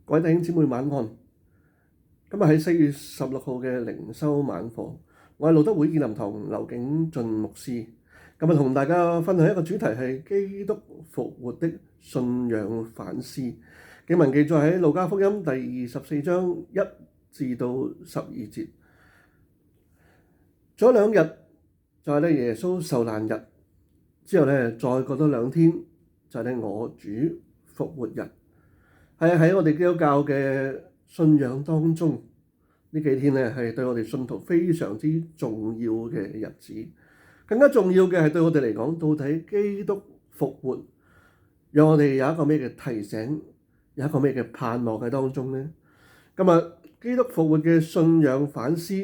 各位弟兄姊妹晚安。今日喺4月16號嘅靈修晚課，我係路德會建林堂劉景俊牧師。今日同大家分享一個主題係基督復活的信仰反思。經文記載喺路加福音第24章1至到12節。咗2日就係耶穌受難日，之後再過多2天就係我主復活日。喺我哋基督教嘅信仰當中，呢幾天係對我哋信徒非常之重要嘅日子。更加重要嘅係對我哋嚟講，到底基督復活讓我哋有一個咩嘅提醒，有一個咩嘅盼望喺當中呢？今日基督復活嘅信仰反思，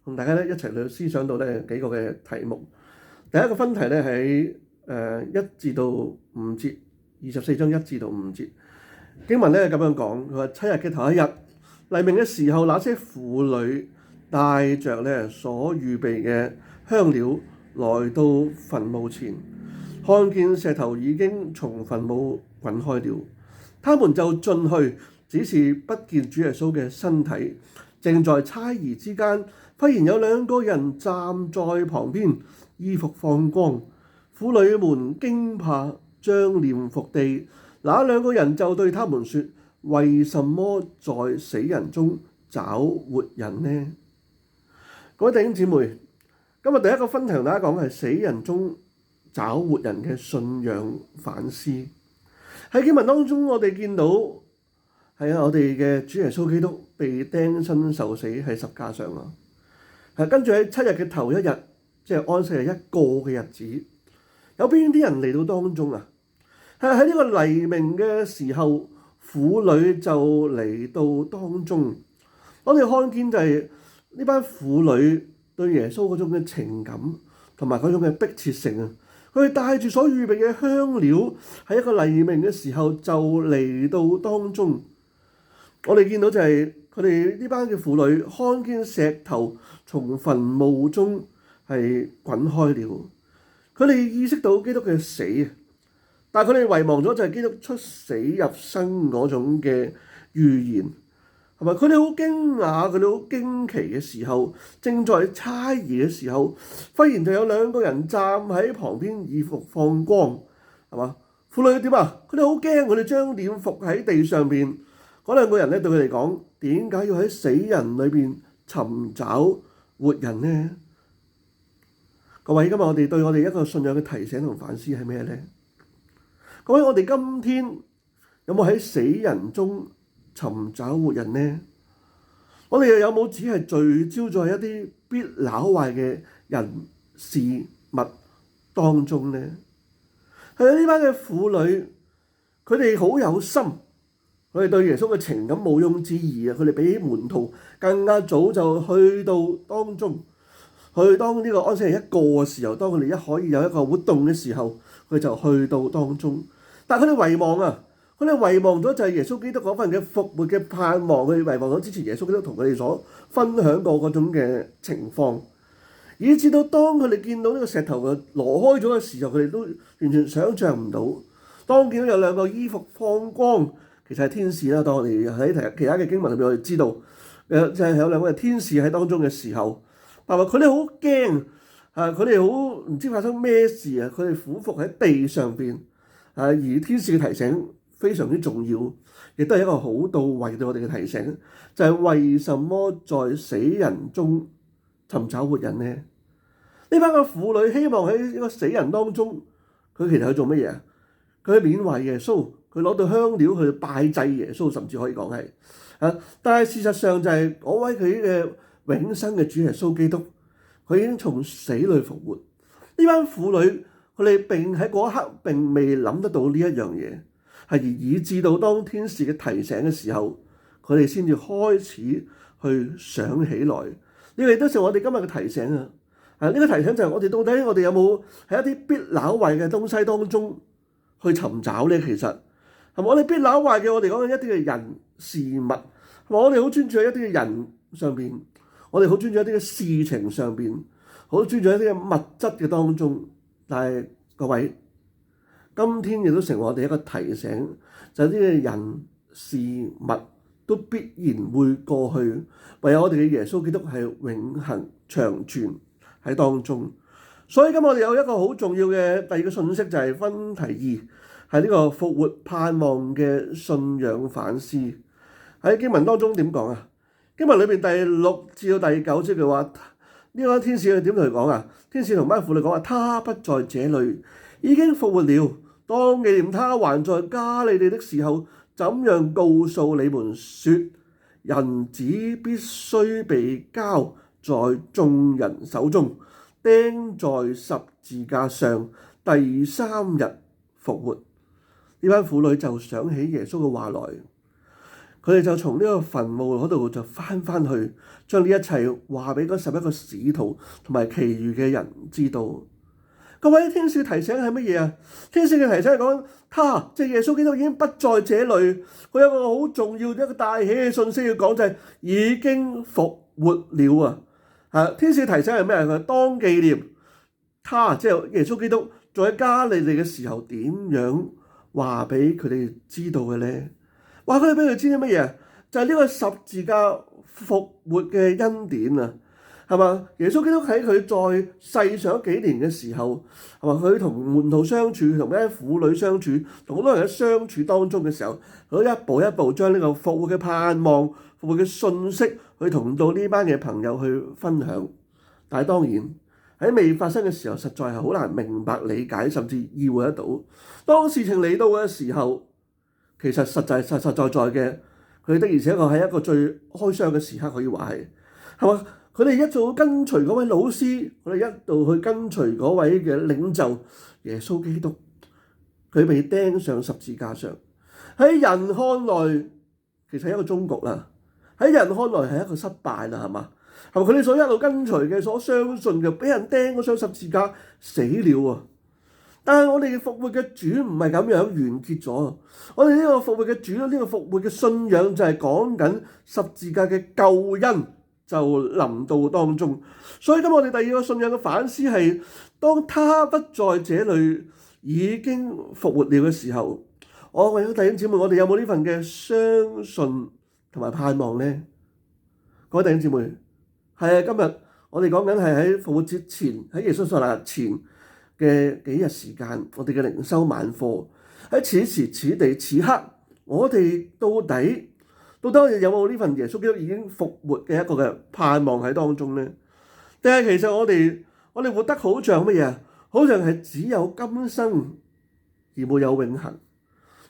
同大家一齊去思想到幾個嘅題目。第一個分題喺1至到5節，24章1至到5節。經文咁樣講，佢話7日嘅頭一日，黎明嘅時候，那些婦女帶着所預備嘅香料來到墳墓前，看見石頭已經從墳墓滾開了，他們就進去，只是不見主耶穌嘅身體。正在猜疑之間，忽然有2個人站在旁邊，衣服放光，婦女們驚怕，將臉伏地。那2個人就對他們說：為什麼在死人中找活人呢？各位弟兄姊妹，今日第一個分題同大家講係死人中找活人嘅信仰反思。喺經文當中，我哋見到係我哋嘅主耶穌基督被釘身受死喺十架上啦。跟住喺7日嘅頭一日，即係安息日一個嘅日子，有邊啲人嚟到當中啊？喺呢個黎明嘅時候，婦女就嚟到當中。我哋看見就係呢班婦女對耶穌嗰種嘅情感同埋嗰種嘅迫切性啊！佢哋帶住所預備嘅香料，喺一個黎明嘅時候就嚟到當中。我哋見到就係佢哋呢班嘅婦女看見石頭從墳墓中係滾開了，佢哋意識到基督嘅死啊！但係佢哋遺忘咗就係基督出死入生嗰種嘅預言，係咪？佢哋好驚訝，佢哋好驚奇嘅時候，正在猜疑嘅時候，忽然就有2個人站喺旁邊，衣服放光，係嘛？婦女點啊？佢哋好驚，佢哋將臉伏喺地上邊。嗰2個人對佢哋講：點解要喺死人裏邊尋找活人呢？各位，今日我哋對我哋一個信仰嘅提醒同反思係咩呢？各位，我哋今天有冇喺死人中尋找活人呢？我哋又有冇只係聚焦在一啲必朽壞嘅人事物當中呢？係呢班嘅婦女，佢哋好有心，佢哋對耶穌嘅情感毋庸置疑啊！佢哋比起門徒更加早就去到當中，去當呢個安息日一個嘅時候，當佢哋可以有一個活動嘅時候，佢就去到當中。但係佢哋遺忘啊！佢哋遺忘咗就係耶穌基督嗰份嘅復活嘅盼望，佢哋遺忘咗之前耶穌基督同佢哋所分享過嗰種嘅情況，以至到當佢哋見到呢個石頭嘅挪開咗嘅時候，佢哋都完全想像唔到。當見到有2個衣服放光，其實係天使啦。當我哋喺其他嘅經文裏面，我哋知道就係有2個天使喺當中嘅時候，但係佢哋好驚啊！佢哋好唔知發生咩事啊！佢哋俯伏喺地上邊。而天使嘅提醒非常之重要，亦都係一個好到位對我哋嘅提醒，就係為什麼在死人中尋找活人呢？呢班嘅婦女希望喺呢個死人當中，佢其實去做乜嘢啊？佢去緬懷耶穌，佢攞到香料去拜祭耶穌，甚至可以講係但係事實上就係嗰位佢嘅永生嘅主耶穌基督，佢已經從死裏復活。呢班婦女，佢哋並喺嗰一刻並未諗得到呢一樣嘢，係而以至到當天使嘅提醒嘅時候，佢哋先至開始去想起來。呢個亦都係我哋今日嘅提醒啊！呢個提醒就係我哋到底我哋有冇喺一啲必朽壞嘅東西當中去尋找呢？其實係咪我哋必朽壞嘅？我哋講緊一啲嘅人事物，係咪我哋好專注喺一啲嘅人上邊？我哋好專注喺一啲嘅事情上邊，好專注喺一啲嘅物質嘅當中。但係各位，今天亦都成為我哋一個提醒，就係呢個人事物都必然會過去，唯有我哋嘅耶穌基督係永恆長存喺當中。所以今日我哋有一個好重要嘅第二個信息，就係分題二，係呢個復活盼望嘅信仰反思。喺經文當中點講啊？經文裏邊第6至到第9節嘅話，呢個天使點同佢講啊？天使同班婦女講話：他不在這裡，已經復活了。當紀念他還在加利利的時候，怎樣告訴你們說，人子必須被交在眾人手中，釘在十字架上，第3日復活。呢班婦女就想起耶穌嘅話來，佢哋就從呢個墳墓嗰度就翻去，將呢一切話俾嗰11個使徒同埋其餘嘅人知道。各位，天使提醒係乜嘢啊？天使嘅提醒係講，他即係耶穌基督已經不在這裡。佢有一個好重要一個大喜嘅信息要講，就係已經復活了啊！天使提醒係咩？佢當紀念他即係耶穌基督在加利利嘅時候點樣話俾佢哋知道嘅咧？話佢哋俾佢知啲乜嘢？就係呢個十字架復活嘅恩典啊！係嘛？耶穌基督喺佢在世上幾年嘅時候，係嘛？佢同門徒相處，同啲婦女相處，同好多人嘅相處當中嘅時候，佢一步一步將呢個復活嘅盼望、復活嘅信息，去同到呢班嘅朋友去分享。但係當然喺未發生嘅時候，實在係好難明白、理解，甚至意會得到。當事情嚟到嘅時候，其實實在嘅，佢的而且確係一個最開箱嘅時刻，可以話係嘛？佢哋一早跟隨嗰位老師，佢哋一度去跟隨嗰位嘅領袖耶穌基督，佢被釘上十字架上。喺人看來，其實係一個終局啦；喺人看來係一個失敗啦，係嘛？係咪佢哋所一路跟隨嘅、所相信嘅，俾人釘嗰上十字架死了啊！但係我哋復活嘅主唔係咁樣完結咗。我哋呢個復活嘅主，呢個復活嘅信仰就係講緊十字架嘅救恩就臨到當中。所以今日我哋第二個信仰嘅反思係，當他不在這裡已經復活了嘅時候，我為咗弟兄姊妹，我哋有冇呢份嘅相信同埋盼望呢？各位弟兄姊妹，係啊，今日我哋講緊係喺復活節前，喺耶穌受難日前嘅幾日時間，我哋嘅靈修晚課喺此時此地此刻，我哋到底我哋有冇呢份耶穌基督已經復活嘅一個嘅盼望喺當中呢？定係其實我哋活得好像乜嘢？好像係只有今生而沒有永恆。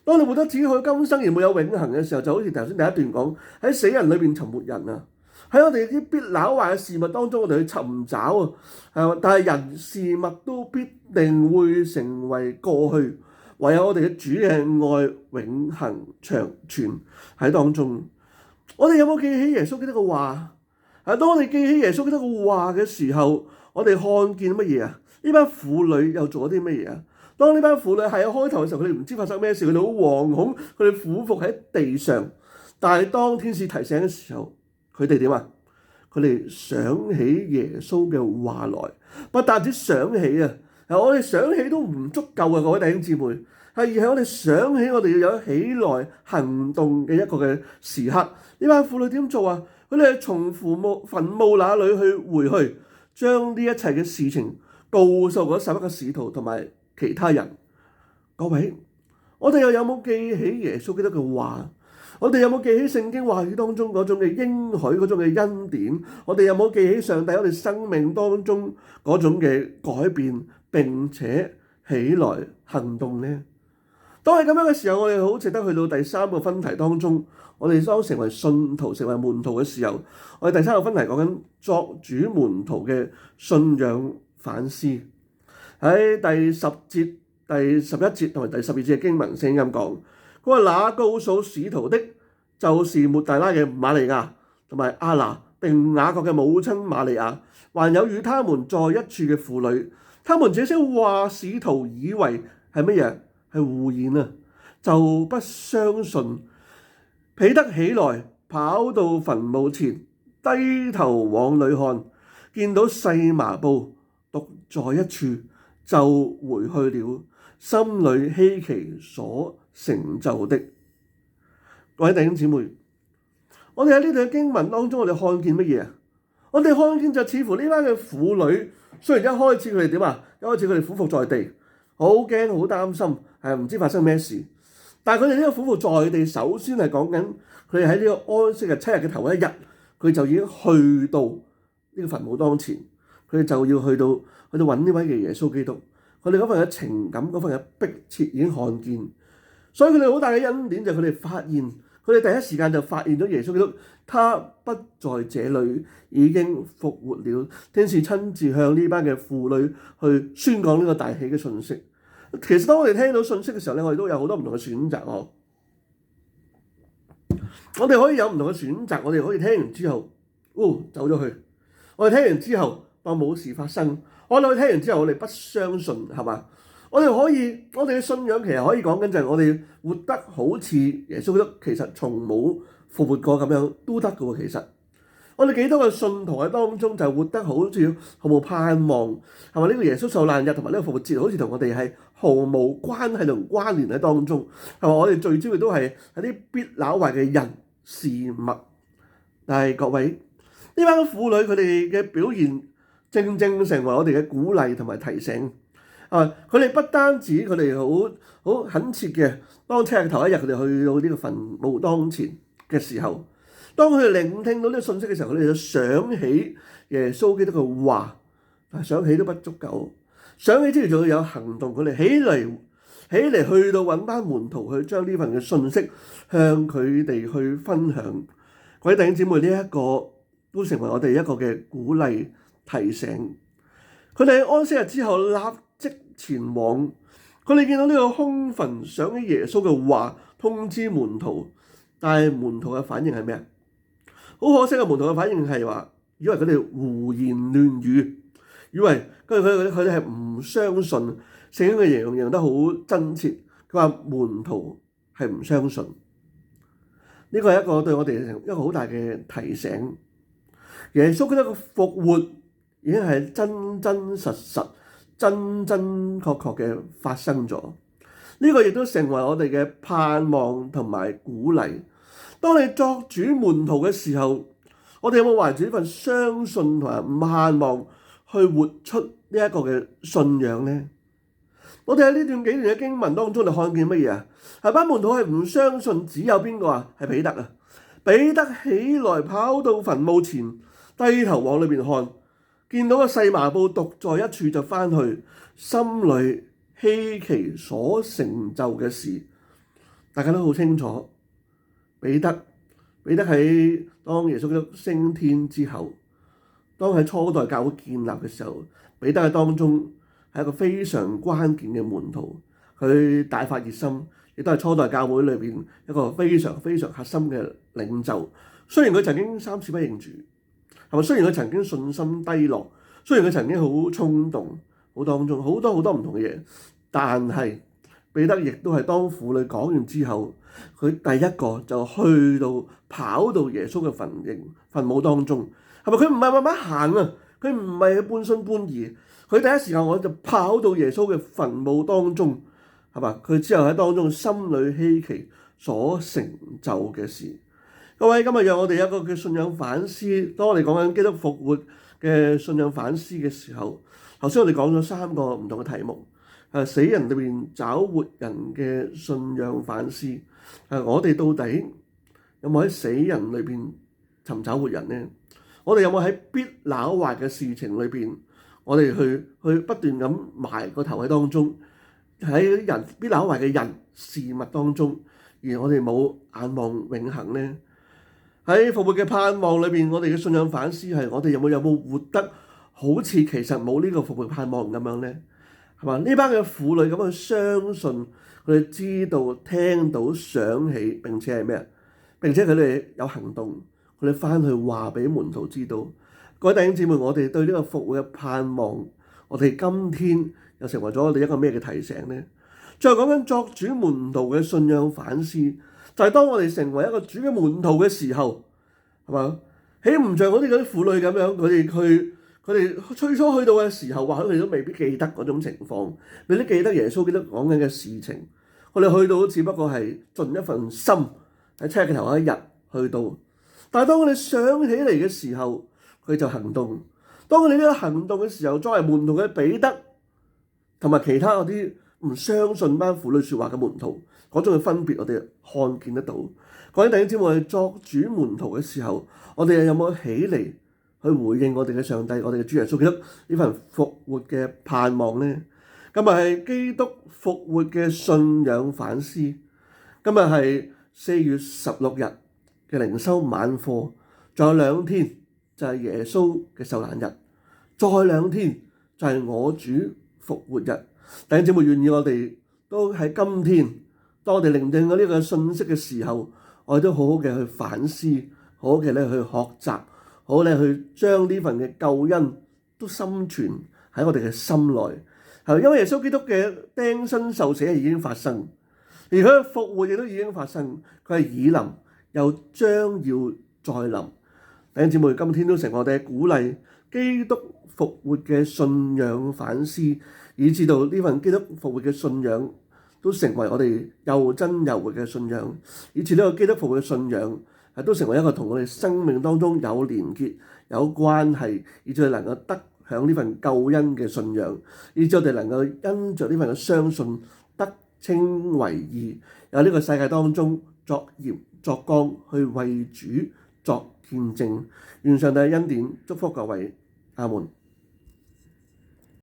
當你活得只有今生而沒有永恆嘅時候，就好似頭先第一段講，喺死人裏邊尋活人啊！喺我哋啲必朽壞嘅事物當中，我哋去尋找啊，係嘛？但係人事物都必定會成為過去，唯有我哋嘅主嘅愛永恆長存喺當中。我哋有冇記起耶穌基督嘅話？當我哋記起耶穌基督嘅話嘅時候，我哋看見乜嘢啊？呢班婦女又做咗啲乜嘢啊？當呢班婦女係開頭嘅時候，佢哋唔知發生咩事，佢哋好惶恐，佢哋俯伏喺地上。但係當天使提醒嘅時候，佢哋點啊？佢哋想起耶穌嘅話來，不但止想起啊，我哋想起都唔足夠啊！各位弟兄姊妹，而係我哋想起，我哋要有起來行動嘅一個嘅時刻。呢班婦女點做啊？佢哋係從墳墓那裏去回去，將呢一切嘅事情告訴嗰11個使徒同埋其他人。各位，我哋又有冇記起耶穌基督嘅話？我哋有冇記起聖經話語當中嗰種嘅應許、嗰種嘅恩典？我哋有冇記起上帝我哋生命當中嗰種嘅改變，並且起來行動呢？當係咁樣嘅時候，我哋好值得去到第3個分題當中。我哋當成為信徒、成為門徒嘅時候，我哋第3個分題講緊作主門徒嘅信仰反思。喺第10節、第11節同埋第12節嘅經文聖經咁講。佢話：那告訴使徒的，就是抹大拉嘅瑪利亞，同埋亞拿並雅各嘅母親瑪利亞，還有與他們在一處嘅婦女。他們這些話，使徒以為係乜嘢？係胡言啊，就不相信。彼得起來，跑到墳墓前，低頭往裏看，見到細麻布獨在一處，就回去了，心裏希奇所成就的。各位弟兄姊妹，我哋喺呢段經文當中，我哋看見乜嘢啊？我哋看見就似乎呢班嘅婦女，雖然一開始佢哋點啊？一開始佢哋俯伏在地，好驚好擔心，唔知發生咩事。但係佢哋呢個俯伏在地，首先係講緊佢哋喺呢個安息日7日嘅頭一日，佢就已經去到呢個墳墓當前，佢哋就要去到揾呢位嘅耶穌基督。佢哋嗰份嘅情感，嗰份嘅迫切已經看見，所以佢哋好大嘅恩典就係佢哋發現，佢哋第一時間就發現咗耶穌基督，他不在這裏，已經復活了。天使親自向呢班嘅婦女去宣講呢個大喜嘅訊息。其實當我哋聽到訊息嘅時候咧，我哋都有好多唔同嘅選擇哦。我哋可以有唔同嘅選擇，我哋可以聽完之後，走咗去。我哋聽完之後當冇事發生。我哋聽完之後，我哋不相信，係嘛？我哋嘅信仰其實可以講緊就係我哋活得好似耶穌基督其實從冇復活過咁樣都得嘅喎。其實我哋幾多個信徒喺當中就活得好似毫無盼望，係嘛？呢個耶穌受難日同埋呢個復活節好似同我哋係毫無關係同關聯喺當中，係嘛？我哋聚焦嘅都係喺啲必朽壞嘅人事物。但係各位呢班婦女佢哋嘅表現，正正成為我哋嘅鼓勵同埋提醒。佢哋不單止佢哋好懇切嘅，當7日頭一日佢哋去到呢個墳墓當前嘅時候，當佢哋聆聽到呢個信息嘅時候，佢哋就想起耶穌基督嘅話，但係想起都不足夠，想起之餘仲要有行動，佢哋起嚟去到揾班門徒去將呢份嘅信息向佢哋去分享。各位弟兄姊妹，呢一個都成為我哋一個嘅鼓勵提醒。佢哋喺安息日之後立即前往，佢哋見到呢個空墳，想起耶穌嘅話，通知門徒，但係門徒嘅反應係咩啊？好可惜嘅，門徒嘅反應係話，以為佢哋胡言亂語，以為佢哋係唔相信。聖經嘅形容得好真切，佢話門徒係唔相信。呢個係一個對我哋一個好大嘅提醒。耶穌基督嘅復活已經係真真實實、真真確確嘅發生咗。呢個亦都成為我哋嘅盼望同埋鼓勵。當你作主門徒嘅時候，我哋有冇懷住呢份相信同埋盼望去活出呢一個嘅信仰呢？我哋喺呢幾段嘅經文當中，就看見乜嘢啊？係班門徒係唔相信，只有邊個啊？係彼得啊！彼得起來跑到墳墓前，低頭往裏邊看，見到個細麻布獨在一處，就翻去，心裏希奇所成就嘅事。大家都好清楚，彼得喺當耶穌基督升天之後，當喺初代教會建立嘅時候，彼得喺當中係一個非常關鍵嘅門徒，佢大發熱心，亦都係初代教會裏邊一個非常非常核心嘅領袖。雖然佢曾經3次不認主，係咪？雖然佢曾經信心低落，雖然佢曾經好衝動，好當中好多唔同嘅嘢，但係彼得亦都係當婦女講完之後，佢第一個就去到跑到耶穌嘅墳墓當中，係咪？佢唔係慢慢行啊，佢唔係半信半疑。佢第一時間我就跑到耶穌嘅墳墓當中，係嘛？佢之後喺當中心裏希奇所成就嘅事。各位，今日讓我哋一個嘅信仰反思。當我哋講緊基督復活嘅信仰反思嘅時候，頭先我哋講咗3個唔同嘅題目，死人裏邊找活人嘅信仰反思。我哋到底有冇喺死人裏邊尋找活人呢？我哋有冇喺必朽壞嘅事情裏邊？我哋去不斷咁埋個頭喺當中，喺人必朽壞嘅人事物當中，而我哋冇眼望永恆呢？喺復活嘅盼望裏邊，我哋嘅信仰反思係我哋有冇活得好似其實冇呢個復活盼望咁樣呢？係嘛？呢班嘅婦女咁去相信，佢哋知道、聽到、想起，並且係咩啊？並且佢哋有行動，佢哋翻去話俾門徒知道。各位弟兄姊妹，我哋對呢個復活嘅盼望，我哋今天又成為咗我哋一個咩嘅提醒呢？再講緊作主門徒嘅信仰反思，就係當我哋成為一個主嘅門徒嘅時候，係嘛？豈唔像嗰啲婦女咁樣，佢哋最初去到嘅時候，或者佢哋都未必記得嗰種情況，未必記得耶穌基督講緊嘅事情。我哋去到只不過係盡一份心喺7日嘅頭一日去到。但係當我哋想起嚟嘅時候，佢就行動。當我哋呢個行動嘅時候，作為門徒嘅彼得同埋其他嗰啲唔相信班婦女説話嘅門徒嗰種嘅分別，我哋看見得到。各位弟兄姊妹，我哋作主門徒嘅時候，我哋有冇起嚟去回應我哋嘅上帝，我哋嘅主耶穌基督呢份復活嘅盼望呢？今日係基督復活嘅信仰反思。今日係4月16日嘅靈修晚課，仲有2天就係耶穌嘅受難日，再2天就係我主復活日。弟兄姊妹，願意我哋都喺今天，當我哋聆聽咗呢個信息嘅時候，我哋都好好嘅去反思，好好嘅咧去學習，好好咧去將呢份嘅救恩都深存喺我哋嘅心內。係因為耶穌基督嘅釘身受死已經發生，而佢嘅復活亦都已經發生，佢係已臨，又將要再臨。弟兄姊妹，今天都成我哋嘅鼓勵，基督復活嘅信仰反思，以至到呢份基督復活嘅信仰都成為我哋又真又活嘅信仰，以至呢個基督復活嘅信仰都成為一個同我哋生命當中有連結、有關係，以至能夠得享呢份救恩嘅信仰，以至我哋能夠因着呢份嘅相信得稱為義，有呢個世界當中作鹽作光，去為主作見證。願上帝恩典祝福各位，阿門。